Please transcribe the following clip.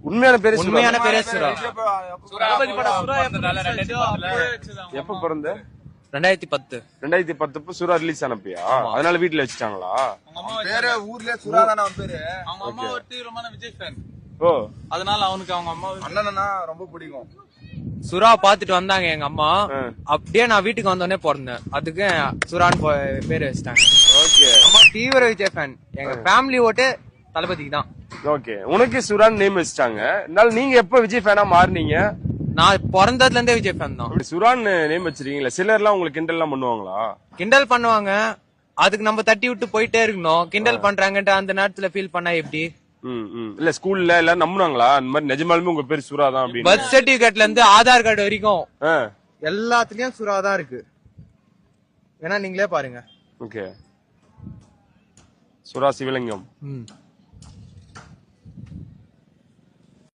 உண்மையான பேரு உண்மையான பேரே சுரா. எப்ப பிறந்த? 2010. 2010 சுரா ரிலீஸ் ஆனப்பயா? அதனால வீட்டுல வச்சுட்டாங்களா? பேரு ஊர்லயே சுரா தானே அவன் பேரு. அவங்க அம்மா ஒரு தீவிரமான விஜய் ஃபேன். ஓ, அதனால அவனுக்கு அவங்க அம்மா அண்ணனா ரொம்ப பிடிக்கும். சுறா பாத்துட்டு வந்தாங்க எங்க அம்மா. அப்படியே நான் வீட்டுக்கு வந்தோடனே பிறந்தேன். அதுக்கு சுரான்னு பேரு வச்சிட்டாங்க. ஓகே. அம்மா தீவிர விஜய் ஃபேன். எங்க ஃபேமிலி ஓட்டு தளபதிக்கு தான். ஓகே, உனக்கு சுரான் நேம் வச்சிட்டாங்க. இருந்தாலும் நீங்க எப்ப விஜய் ஃபேனா மாறுனீங்க? நான் பிறந்ததுல இருந்தே விஜய் ஃபேன் தான். அப்படி சுரான் நேம் வச்சிருக்கீங்களா? சிலர் எல்லாம் உங்களுக்கு கிண்டல் எல்லாம் பண்ணுவாங்களா? கிண்டல் பண்ணுவாங்க, அதுக்கு நம்ம தட்டி விட்டு போயிட்டே இருக்கணும். கிண்டல் பண்றாங்கன்ட்டு அந்த நேரத்துல ஃபீல் பண்ணா எப்படி? இல்ல ஸ்கூல்ல எல்லாம் நம்புனாங்களா இந்த மாதிரி நிஜமாலுமே உங்க பேர் சுரா தான் அப்படின்னு? பர்த் சர்டிபிகேட்ல இருந்து ஆதார் கார்டு வரைக்கும் எல்லாத்துலயும் சுரா தான் இருக்கு. வேணா நீங்களே பாருங்க. ஓகே, சுரா சிவலிங்கம்.